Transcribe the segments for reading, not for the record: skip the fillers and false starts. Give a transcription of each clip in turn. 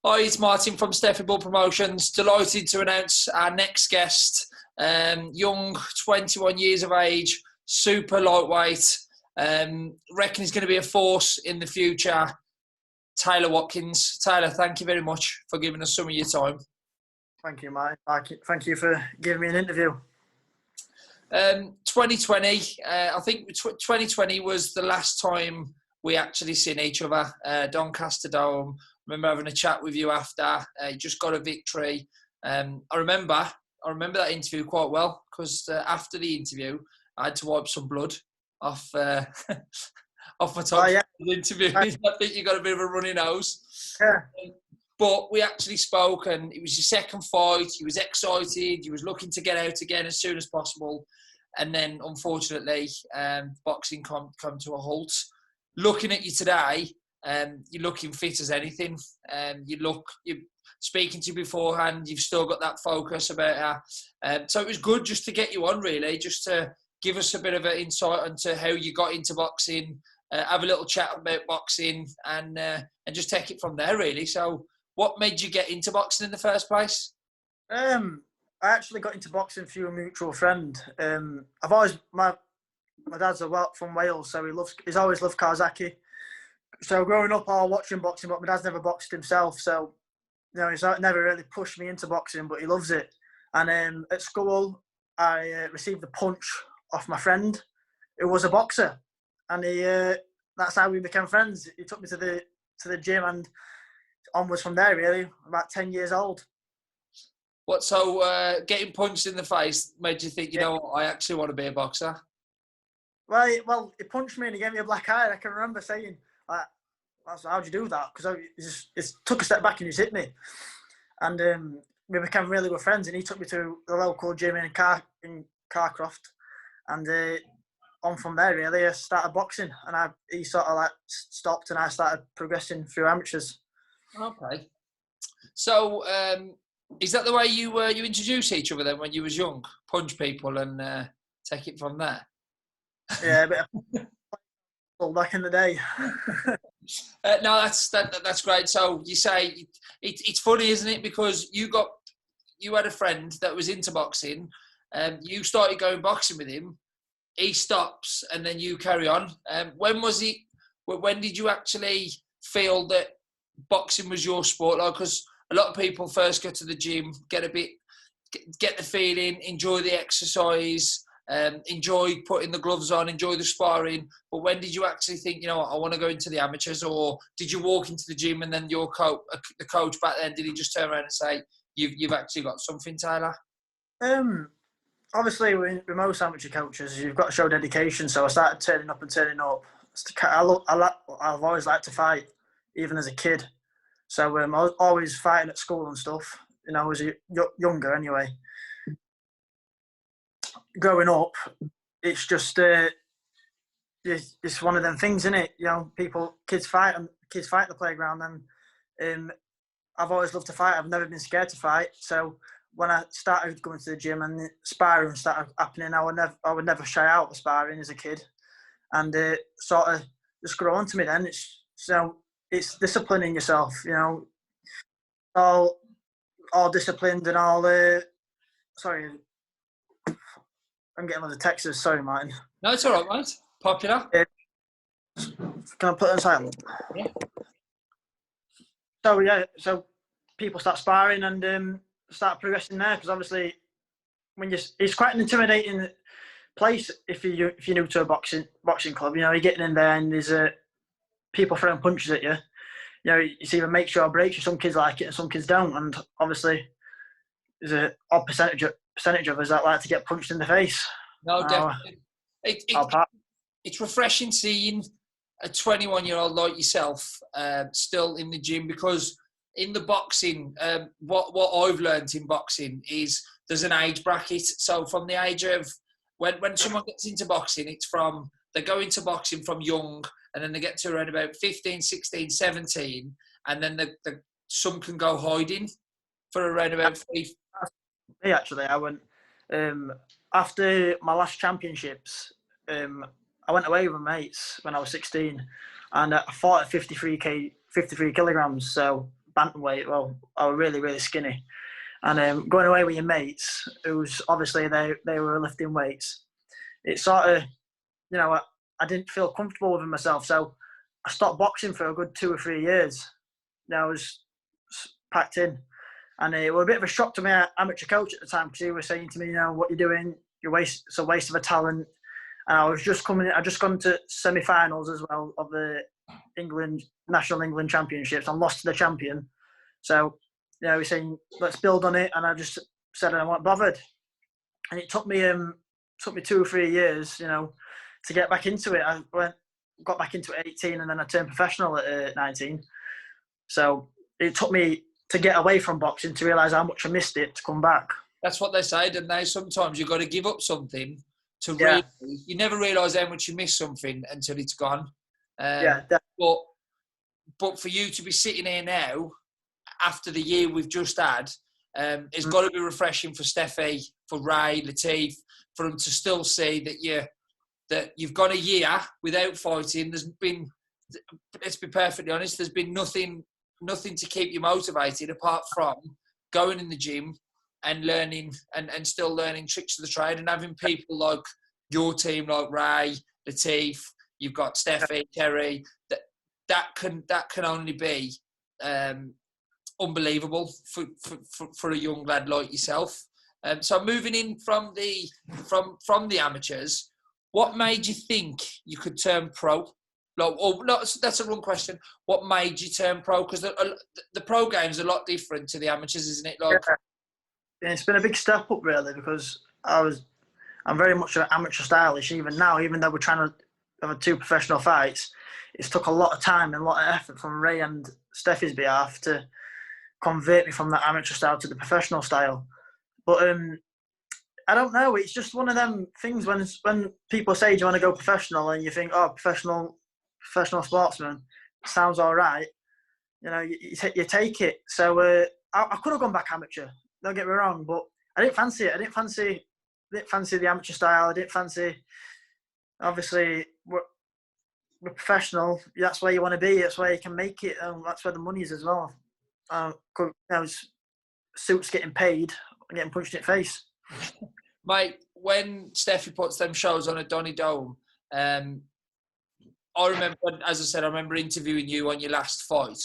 Hi, it's Martin from Steffy Bull Promotions. Delighted to announce our next guest. Young, 21 years of age, super lightweight. Reckon he's going to be a force in the future. Taylor Watkins. Taylor, thank you very much for giving us some of your time. Thank you, Mike. Thank you for giving me an interview. 2020, I think 2020 was the last time we actually seen each other. Doncaster Dome. Remember having a chat with you after. You just got a victory. I remember that interview quite well because after the interview, I had to wipe some blood off off my top. Yeah. Interview. I think you got a bit of a runny nose. Yeah. But we actually spoke, and it was your second fight. You was excited. You was looking to get out again as soon as possible, and then unfortunately, boxing come to a halt. Looking at you today, you're looking fit as anything. You're speaking to you beforehand. You've still got that focus about her. So it was good just to get you on, really, just to give us a bit of an insight into how you got into boxing, have a little chat about boxing, and just take it from there, really. So, what made you get into boxing in the first place? I actually got into boxing through a mutual friend. I've always my dad's from Wales, so he's always loved Kawasaki. So growing up, I was watching boxing, but my dad's never boxed himself. So, he's never really pushed me into boxing, but he loves it. And at school, I received a punch off my friend, who was a boxer, and that's how we became friends. He took me to the gym, and onwards from there, really. About 10 years old. So getting punched in the face made you think, I actually want to be a boxer? Well, he punched me and he gave me a black eye. I can remember saying, how'd you do that? Because it took a step back and he hit me. And we became really good friends, and he took me to the local gym in Carcroft. And on from there, really, I started boxing, and he sort of stopped, and I started progressing through amateurs. Okay. So, is that the way you introduced each other then when you was young? Punch people and take it from there? Yeah, a bit of back in the day. No, that's great. So you say it's funny, isn't it? Because you had a friend that was into boxing, you started going boxing with him. He stops, and then you carry on. When did you actually feel that boxing was your sport? Like, because a lot of people first go to the gym, get the feeling, enjoy the exercise, enjoy putting the gloves on, enjoy the sparring. But when did you actually think, I want to go into the amateurs? Or did you walk into the gym and then the coach back then, did he just turn around and say, you've actually got something, Taylor? Obviously, with most amateur coaches, you've got to show dedication. So I started turning up. I've always liked to fight, even as a kid. So I was always fighting at school and stuff. I was younger anyway. Growing up, it's just it's one of them things, isn't it? Kids fight in the playground, and I've always loved to fight. I've never been scared to fight. So when I started going to the gym and sparring started happening, I would never shy out of sparring as a kid, and sort of just grew on to me. Then it's disciplining yourself, all disciplined and all. Sorry, I'm getting other texts. Sorry, Martin. No, it's all right, mate. Popular. Can I put it on silent? Yeah. So people start sparring and start progressing there, because obviously it's quite an intimidating place if you're new to a boxing club. You're getting in there and there's people throwing punches at you. It's either makes you or breaks you. Some kids like it and some kids don't, and obviously there's a odd percentage of us that like to get punched in the face. No, definitely. It's refreshing seeing a 21-year-old like yourself still in the gym, because in the boxing, what I've learned in boxing is there's an age bracket. So from the age of when someone gets into boxing, they go into boxing from young, and then they get to around about 15, 16, 17, and then some can go hiding for around about 3. Me, actually, I went after my last championships. I went away with my mates when I was 16, and I fought at 53 kilograms. So bantamweight. Well, I was really, really skinny. And going away with your mates, who's obviously they were lifting weights, it sort of, I didn't feel comfortable with myself. So I stopped boxing for a good 2 or 3 years. I was packed in. And it was a bit of a shock to my amateur coach at the time, because he was saying to me, what you're doing, it's a waste of a talent. And I just gone to semi-finals as well of the National England Championships, and lost to the champion. So, he's saying, let's build on it. And I just said I wasn't bothered. And it took me 2 or 3 years, to get back into it. I got back into it at 18, and then I turned professional at 19. So it took me to get away from boxing to realise how much I missed it to come back. That's what they say, don't they? Sometimes you've got to give up something to Yeah. really. You never realise how much you miss something until it's gone. Yeah, but for you to be sitting here now, after the year we've just had, it's got to be refreshing for Steffi, for Ray, Latif, for them to still see that you've gone a year without fighting. There's been, let's be perfectly honest, there's been nothing to keep you motivated apart from going in the gym and learning and still learning tricks of the trade, and having people like your team, like Ray, Latif, you've got Steffi, Terry, that can only be unbelievable for a young lad like yourself. So moving in from the amateurs, what made you think you could turn pro? That's a wrong question. What made you turn pro? Because the pro game's a lot different to the amateurs, isn't it? It's been a big step up, really, because I'm very much an amateur stylish even now. Even though we're trying to have 2 professional fights, it's took a lot of time and a lot of effort from Ray and Steffi's behalf to convert me from that amateur style to the professional style. But I don't know. It's just one of them things when people say, do you want to go professional? And you think, professional sportsman, sounds all right. You take it. So I could have gone back amateur. Don't get me wrong, but I didn't fancy it. I didn't fancy the amateur style. I didn't fancy. Obviously, we're professional. That's where you want to be. That's where you can make it, and that's where the money is as well. Suits getting paid, and getting punched in the face. Mate, when Steffi puts them shows on at Donny Dome, I remember, as I said, I remember interviewing you on your last fight.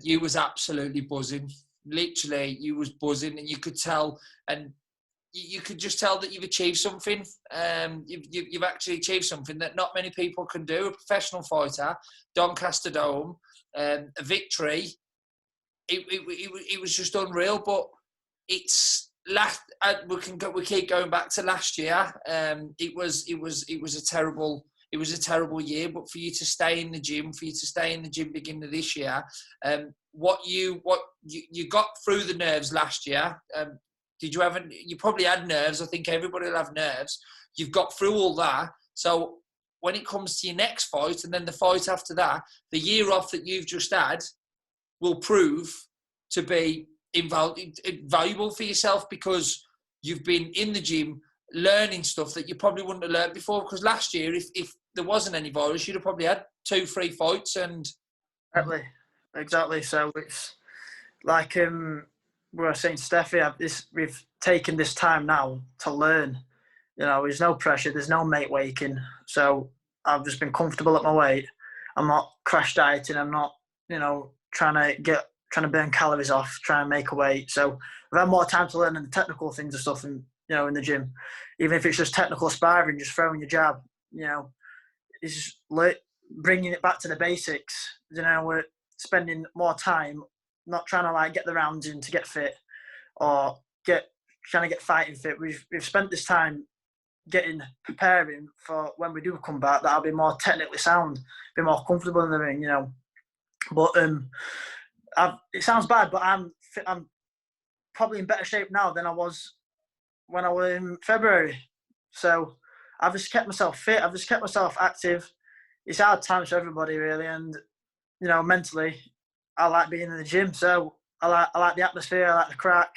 You was absolutely buzzing. Literally, you was buzzing, and you could tell, and you could just tell that you've achieved something. You've actually achieved something that not many people can do. A professional fighter, Doncaster Dome, a victory. It was just unreal. But it's we keep going back to last year. It was a terrible year. But for you to stay in the gym, beginning of this year, what you got through the nerves last year. You probably had nerves. I think everybody will have nerves. You've got through all that. So when it comes to your next fight and then the fight after that, the year off that you've just had will prove to be invaluable for yourself, because you've been in the gym learning stuff that you probably wouldn't have learned before. Because last year, if there wasn't any virus, you'd have probably had 2-3 fights. And exactly. So it's like we were saying to Steffi, we've taken this time now to learn. There's no pressure, there's no mate waking. So I've just been comfortable at my weight. I'm not crash dieting. I'm not, trying to burn calories off, trying to make a weight. So I've had more time to learn the technical things and stuff, in the gym. Even if it's just technical sparring, just throwing your jab, it's just bringing it back to the basics. We're spending more time not trying to get the rounds in to get fit or trying to get fighting fit. We've spent this time preparing for when we do come back, that I'll be more technically sound, be more comfortable in the ring, But it sounds bad, but I'm probably in better shape now than I was when I was in February. So I've just kept myself fit. I've just kept myself active. It's hard times for everybody, really, and mentally, I like being in the gym. So I like the atmosphere. I like the crack.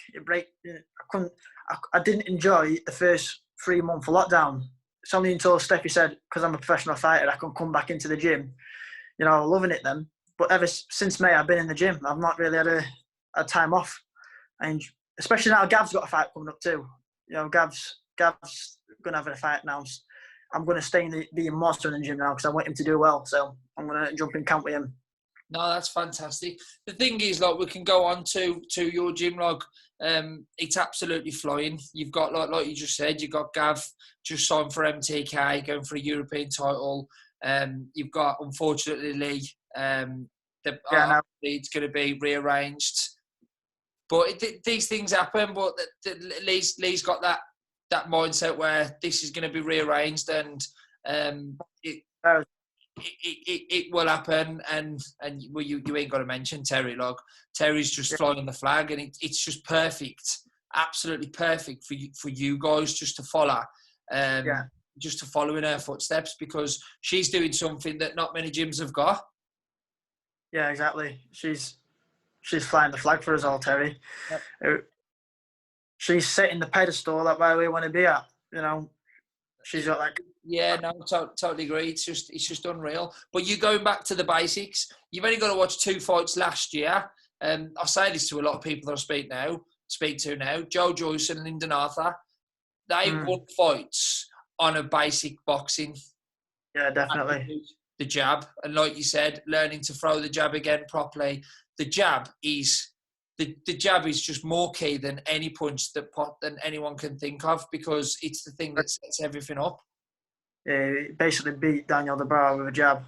I didn't enjoy the first 3-month lockdown. It's only until Steffi said, because I'm a professional fighter, I can come back into the gym. Loving it then. but since May, I've been in the gym. I've not really had a time off, and especially now, Gav's got a fight coming up too. You know, Gav's gonna have a fight now. I'm gonna stay in the monster in the gym now because I want him to do well. So I'm gonna jump in camp with him. No, that's fantastic. The thing is, like, we can go on to your gym log. It's absolutely flying. You've got, like you just said, you've got Gav just signed for MTK, going for a European title. You've got, unfortunately, Lee. It's going to be rearranged. But these things happen. But Lee's got that mindset where this is going to be rearranged, and it will happen, and well, you ain't got to mention Terry. Like, Terry's just flying the flag, and it's just perfect, absolutely perfect for you guys just to follow, just to follow in her footsteps, because she's doing something that not many gyms have got. Yeah, exactly. She's flying the flag for us all, Terry. Yep. She's setting the pedestal that where we want to be at. You know, she's got like. Yeah, no, totally agree. It's just unreal. But you going back to the basics, you've only got to watch 2 fights last year. I say this to a lot of people that I speak to now. Joyce and Lyndon Arthur, they won fights on a basic boxing. Yeah, definitely. The jab, and like you said, learning to throw the jab again properly. The jab is just more key than any punch than anyone can think of, because it's the thing that sets everything up. Yeah, he basically beat Daniel DeBar with a jab.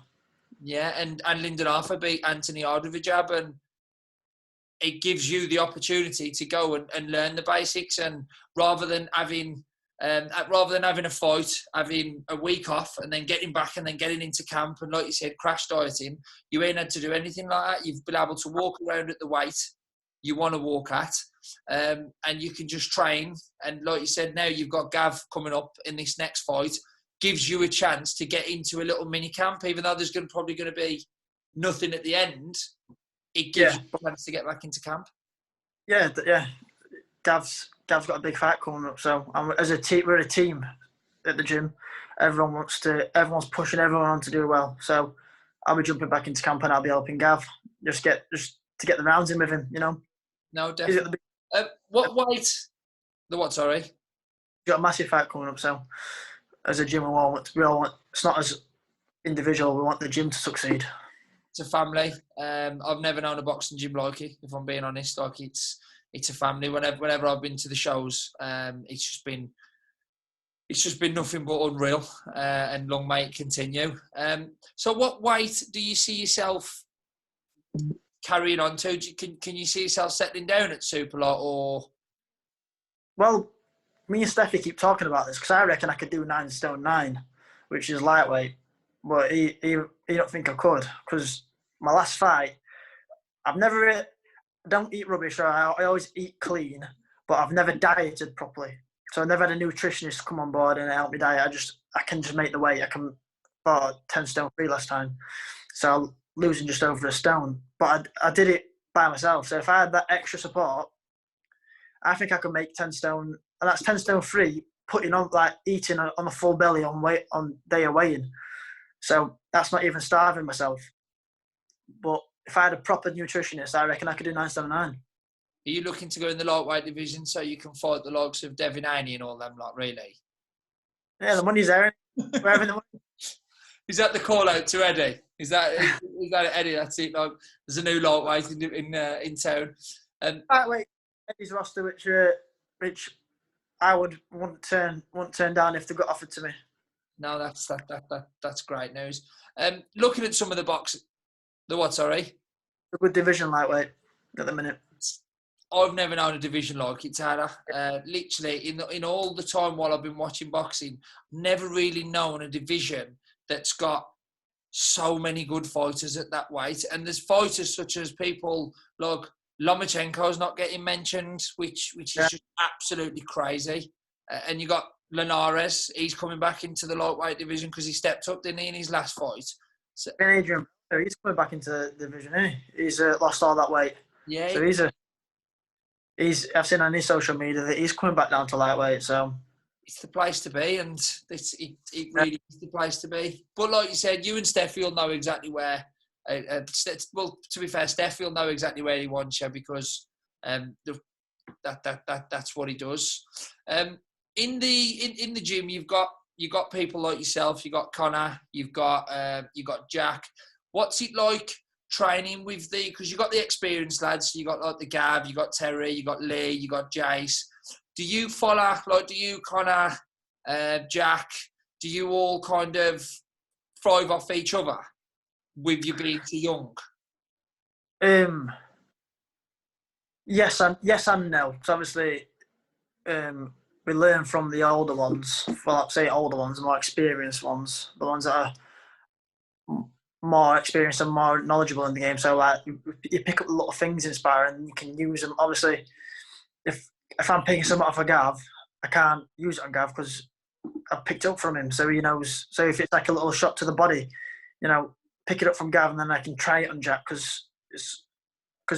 Yeah, and Lyndon Arthur beat Anthony Hard with a jab, and it gives you the opportunity to go and learn the basics, and rather than having a fight, having a week off and then getting back and then getting into camp and, like you said, crash dieting, you ain't had to do anything like that. You've been able to walk around at the weight you want to walk at, and you can just train. And like you said, now you've got Gav coming up in this next fight, gives you a chance to get into a little mini camp, even though there's probably going to be nothing at the end. It gives you a chance to get back into camp. Yeah. Gav's got a big fight coming up, so as a team, we're a team at the gym. Everyone's pushing everyone on to do well. So I'll be jumping back into camp and I'll be helping Gav just to get the rounds in with him. You know. No, definitely. What weight? The what? Sorry. He's got a massive fight coming up, so. As a gym, we all want. It's not as individual. We want the gym to succeed. It's a family. I've never known a boxing gym like it. If I'm being honest, like it's a family. Whenever I've been to the shows, it's just been nothing but unreal. And long may it continue. So, what weight do you see yourself carrying on to? Can you see yourself settling down at super light, or? Well, me and Steffi keep talking about this because I reckon I could do 9 stone 9, which is lightweight. But he don't think I could, because my last fight, I don't eat rubbish. I always eat clean, but I've never dieted properly. So I never had a nutritionist come on board and help me diet. I can just make the weight. I can about 10 stone 3 last time, so I'm losing just over a stone. But I did it by myself. So if I had that extra support, I think I could make 10 stone. And that's 10 stone 3, putting on, like, eating on a full belly on day of weighing. So that's not even starving myself. But if I had a proper nutritionist, I reckon I could do 9 stone 9. Are you looking to go in the lightweight division so you can fight the likes of Devin Haney and all them, like, really? Yeah, the money's there. We're having the money. Is that the call out to Eddie? Is that Eddie? That's it. Like, there's a new lightweight in town. Lightweight Eddie's roster, which I wouldn't turn down if they got offered to me. No, that's great news. Looking at some of the what? Sorry, a good division lightweight at the minute. I've never known a division like it, Tara. Literally, in all the time while I've been watching boxing, never really known a division that's got so many good fighters at that weight. And there's fighters such as people like Lomachenko's not getting mentioned, which is just absolutely crazy. And you got Linares. He's coming back into the lightweight division because he stepped up, didn't he, in his last fight? So, Adrian, he's coming back into the division, isn't he? He's lost all that weight. Yeah. So I've seen on his social media that he's coming back down to lightweight. So it's the place to be, and it really is the place to be. But like you said, you and Steffi will know exactly where Well, to be fair, Steph will know exactly where he wants you because that's what he does. In the gym, you've got people like yourself. You got Connor. You've got Jack. What's it like training with because you got the experienced lads. You got like the Gav. You got Terry. You got Lee. You got Joyce. Do you follow do you Connor, Jack? Do you all kind of thrive off each other with you being too young? Yes and no. So obviously, we learn from the older ones. Well, I'd say older ones, more experienced ones, the ones that are more experienced and more knowledgeable in the game. So you pick up a lot of things inspiring, and you can use them. Obviously, if I'm picking something off a Gav, I can't use it on Gav because I picked it up from him, so he knows. So if it's like a little shot to the body, pick it up from Gav, and then I can try it on Jack because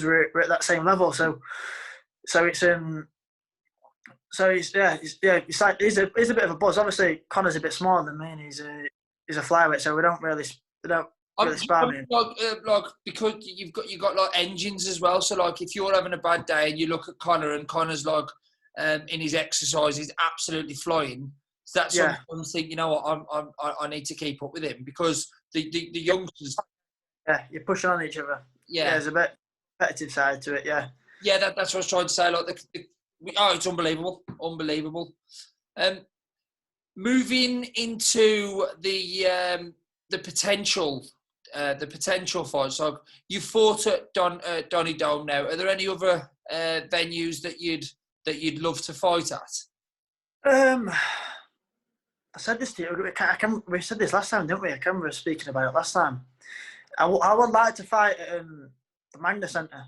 we're at that same level. So it's it's like he's a bit of a buzz. Obviously, Connor's a bit smaller than me, and he's a flyweight, so we don't really spar me. Because you've got like engines as well. So like if you're having a bad day and you look at Connor and Connor's like in his exercise, he's absolutely flying. So that's something I'm thinking, I need to keep up with him because the youngsters. Yeah, you're pushing on each other. Yeah, there's a bit competitive side to it. Yeah. Yeah, that's what I was trying to say. Like it's unbelievable. Moving into the potential fights. So you fought at Donny Dome now. Are there any other venues that you'd love to fight at? I said this to you. We said this last time, didn't we? I can remember speaking about it last time. I would like to fight at the Magna Centre.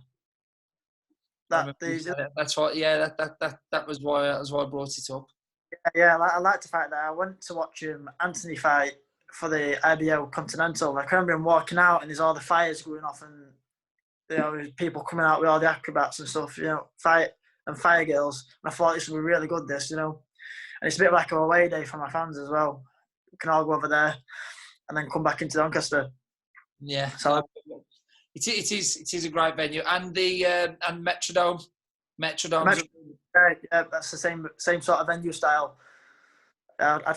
That's what. Yeah, that was why I brought it up. Yeah, I like to fight there. I went to watch Anthony fight for the IBO Continental. I can remember him walking out, and there's all the fires going off, and people coming out with all the acrobats and stuff. Fight and fire girls. And I thought this would be really good. And it's a bit like a away day for my fans as well. We can all go over there and then come back into Doncaster. Yeah. So it is a great venue, and the and Metrodome. Yeah, that's the same sort of venue style. I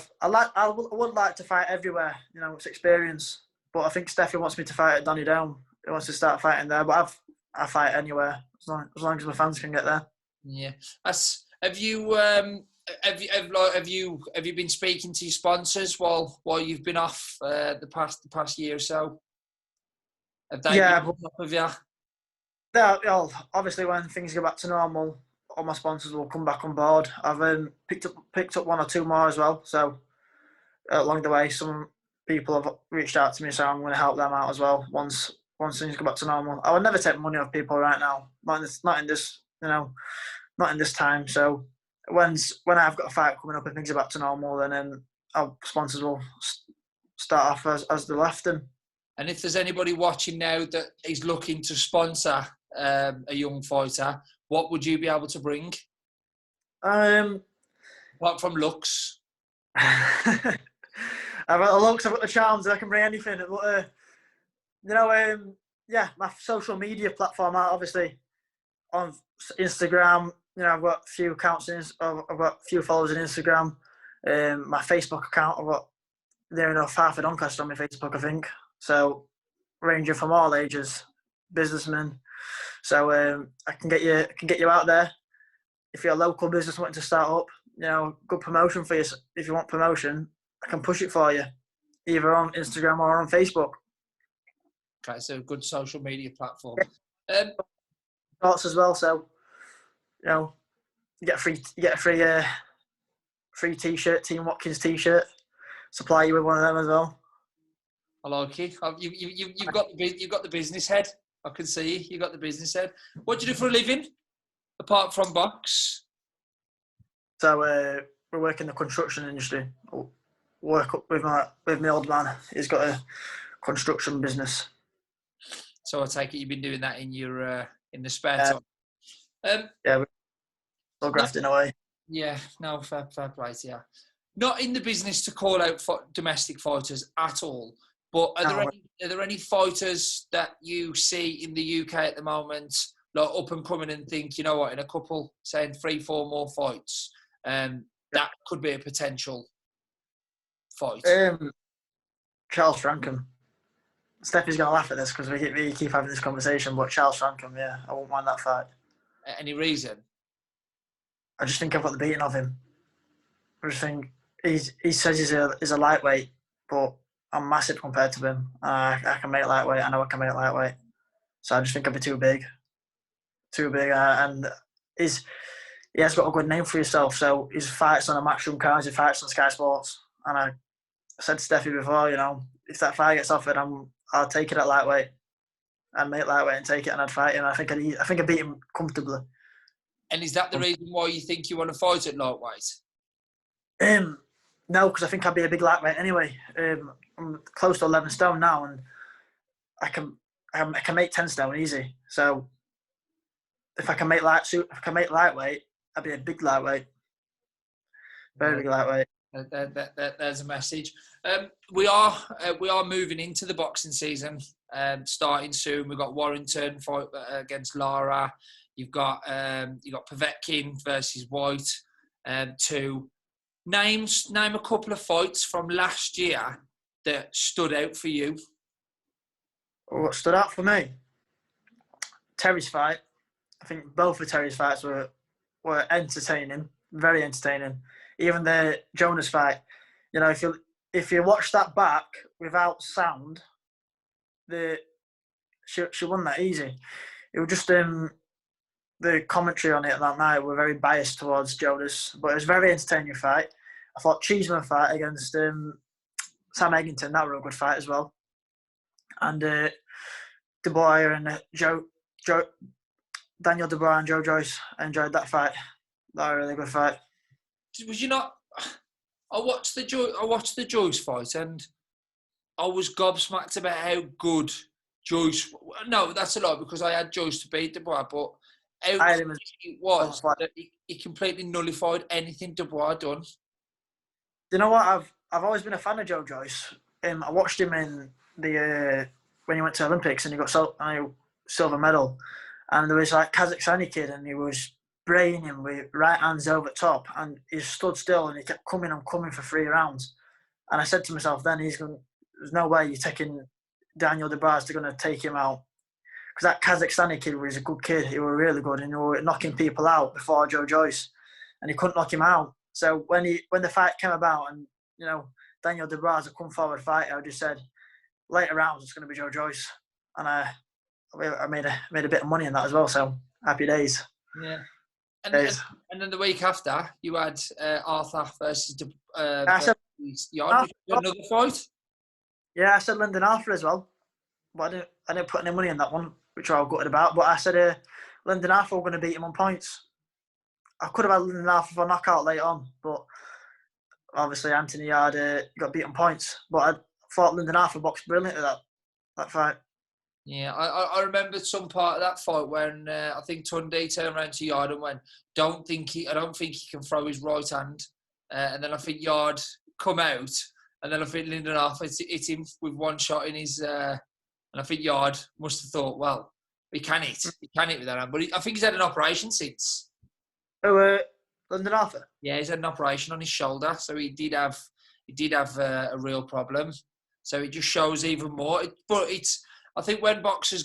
would like to fight everywhere. It's experience. But I think Steffi wants me to fight at Donny Dome. He wants to start fighting there, but I fight anywhere as long as my fans can get there. Yeah. Have you been speaking to your sponsors while you've been off the past year or so? Have they been up with you? Obviously, when things go back to normal, all my sponsors will come back on board. I've picked up one or two more as well. So along the way, some people have reached out to me, so I'm going to help them out as well. Once things go back to normal, I would never take money off people right now. Not in this time. So when I've got a fight coming up and things are back to normal, then our sponsors will start off as they left them. And if there's anybody watching now that is looking to sponsor a young fighter, what would you be able to bring? Apart from looks. I've got the looks, I've got the charms, I can bring anything. But, my social media platform, obviously, on Instagram, I've got a few accounts, I've got a few followers on Instagram. My Facebook account, I've got near enough half a Doncaster on my Facebook, I think. So, ranging from all ages, businessmen. So I can get you out there. If you're a local business wanting to start up, good promotion for you. If you want promotion, I can push it for you, either on Instagram or on Facebook. Okay, so good social media platform. Thoughts as well. So, you get a free T-shirt, Team Watkins T-shirt. Supply you with one of them as well. I like it. You've got the business head. I can see you got the business head. What do you do for a living, apart from box? So we work in the construction industry. Work up with my old man. He's got a construction business. So I take it you've been doing that in your in the spare time. We're still grafting away. Yeah, no, fair play to you. Not in the business to call out for domestic fighters at all. But No, are there any fighters that you see in the UK at the moment, like up and coming, and think, you know what, in a couple, saying 3-4 more fights, that could be a potential fight? Charles Frankham. Steffi's going to laugh at this because we keep having this conversation, but Charles Frankham, yeah, I won't mind that fight. Any reason? I just think I've got the beating of him. I just think he says he's a lightweight, but I'm massive compared to him. I can make lightweight. I know I can make lightweight. So I just think I'd be too big. And he has got a good name for himself. So his fights on a Matchroom cards, he fights on Sky Sports. And I said to Steffi before, if that fight gets offered, I'll take it at lightweight. I'd make lightweight and take it, and I'd fight him. I think I'd beat him comfortably. And is that the reason why you think you want to fight at lightweight? No, because I think I'd be a big lightweight anyway. I'm close to 11 stone now, and I can make 10 stone easy. So if I can make lightweight, I'd be a big lightweight, very big lightweight. There's a message. We are moving into the boxing season, starting soon. We've got Warrington fight against Lara. You've got Povetkin versus White. Name a couple of fights from last year that stood out for you. What stood out for me? Terry's fight. I think both of Terry's fights were entertaining, very entertaining. Even the Jonas fight, if you watch that back without sound, she won that easy. It was just the commentary on it that night were very biased towards Jonas, but it was a very entertaining fight. I thought Cheeseman fight against Sam Eggington, that were a good fight as well. And Dubois and Daniel Dubois and Joe Joyce, I enjoyed that fight. That was a really good fight. Was you not? I watched the Joyce fight, and I was gobsmacked about how good Joyce. No, that's a lot because I had Joyce to beat Dubois, but how good it was that he completely nullified anything Dubois done. You know what? I've always been a fan of Joe Joyce. I watched him in the when he went to Olympics and he got silver medal, and there was like Kazakhstani kid and he was braying him with right hands over top, and he stood still and he kept coming for 3 rounds. And I said to myself, then there's no way you're taking Daniel Dubois to going to take him out, because that Kazakhstani kid was a good kid. He was really good, and he was knocking people out before Joe Joyce, and he couldn't knock him out. So when the fight came about, and Daniel Dubois a come forward fighter, I just said later rounds it's going to be Joe Joyce, and I made a bit of money in that as well. So happy days. Yeah. And then the week after, you had Arthur versus Yard. Another fight? Yeah, I said Lyndon Arthur as well, but I didn't put any money in that one, which I was gutted about. But I said Lyndon Arthur were going to beat him on points. I could have had Lyndon Arthur for a knockout later on, but obviously Anthony Yard got beat on points. But I thought Lyndon Arthur boxed brilliant at that fight. Yeah, I remember some part of that fight when I think Tunde turned around to Yard and went, I don't think he can throw his right hand. And then I think Yard come out, and then I think Lyndon Arthur hit him with one shot in his... and I think Yard must have thought, well, he can hit with that hand. But I think he's had an operation since. Oh, Lyndon Arthur? Yeah, he's had an operation on his shoulder, so he did have a real problem. So it just shows even more. I think when boxers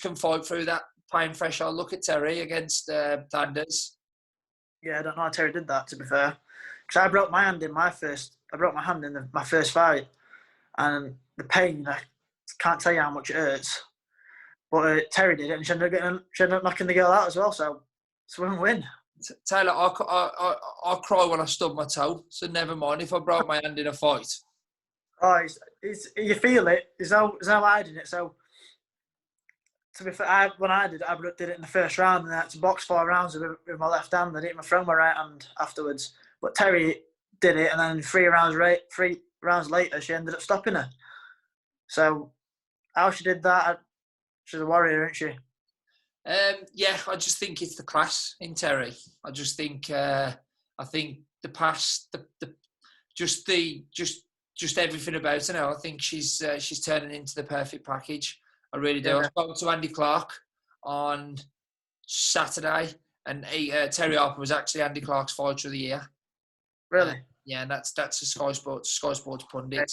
can fight through that pain threshold, look at Terry against Thunders. Yeah, I don't know how Terry did that, to be fair. Because I broke my hand in my first fight, and the pain, I can't tell you how much it hurts. But Terry did it, and she ended up knocking the girl out as well. So it's a win-win. Taylor, I'll cry when I stub my toe, so never mind if I broke my hand in a fight. Oh, you feel it. There's no hiding it. So, to be fair, when I did it in the first round, and I had to box 4 rounds with my left hand. I didn't even throw my right hand afterwards. But Terry did it, and then 3 rounds later, she ended up stopping her. So, how she did that, she's a warrior, isn't she? Yeah, I just think it's the class in Terry. I just think, I think the past, just just everything about her now. I think she's turning into the perfect package. I really do. Yeah. I spoke to Andy Clark on Saturday, and Terry Harper was actually Andy Clark's Fighter of the Year. Really? Yeah, and that's a Sky Sports pundit.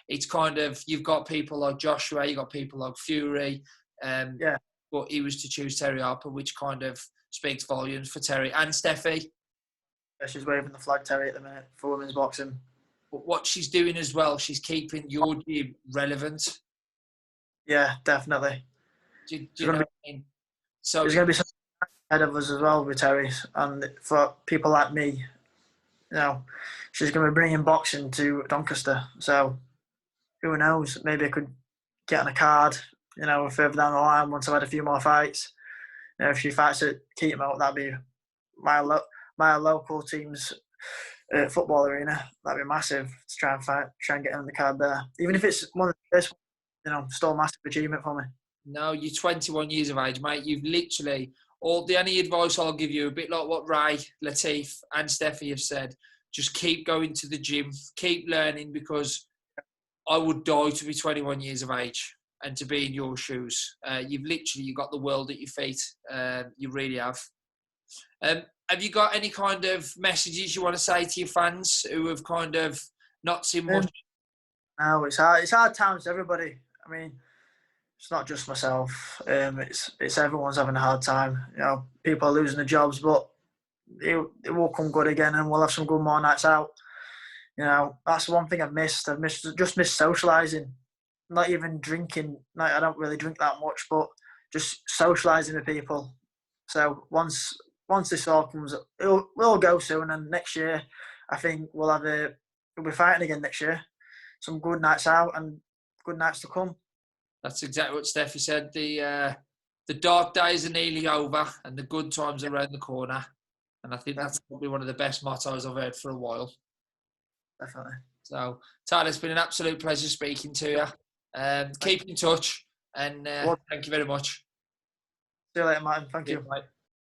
It's kind of, you've got people like Joshua, you've got people like Fury, but he was to choose Terry Harper, which kind of speaks volumes for Terry and Steffi. Yeah, she's waving the flag, Terry, at the minute for women's boxing. But what she's doing as well, she's keeping your gym relevant. Yeah, definitely. Do you know what I mean? So there's going to be some ahead of us as well with Terry, and for people like me, she's going to be bringing boxing to Doncaster. So who knows? Maybe I could get on a card, further down the line once I've had a few more fights. If she fights at Keaton, that'd be my local team's football arena. That'd be massive to try and get on the card there. Even if it's one of the first, still a massive achievement for me. No, you're 21 years of age, mate. You've literally, the only advice I'll give you, a bit like what Ray, Latif and Steffi have said, just keep going to the gym, keep learning, because I would die to be 21 years of age and to be in your shoes. You've got the world at your feet. You really have. Have you got any kind of messages you want to say to your fans who have kind of not seen much? No, it's hard. It's hard times for everybody. I mean, it's not just myself. It's everyone's having a hard time. People are losing their jobs, but it will come good again, and we'll have some good more nights out. That's one thing I've missed. I've missed socialising, not even drinking. Like, I don't really drink that much, but just socialising with people. So once this all comes, we'll go soon, and next year, I think we'll be fighting again next year. Some good nights out and good nights to come. That's exactly what Steffi said. The dark days are nearly over, and the good times are around the corner. And I think that's probably one of the best mottos I've heard for a while. Definitely. So, Tyler, it's been an absolute pleasure speaking to you. Keep in touch, and thank you very much. See you later, Martin. Thank you. Bye.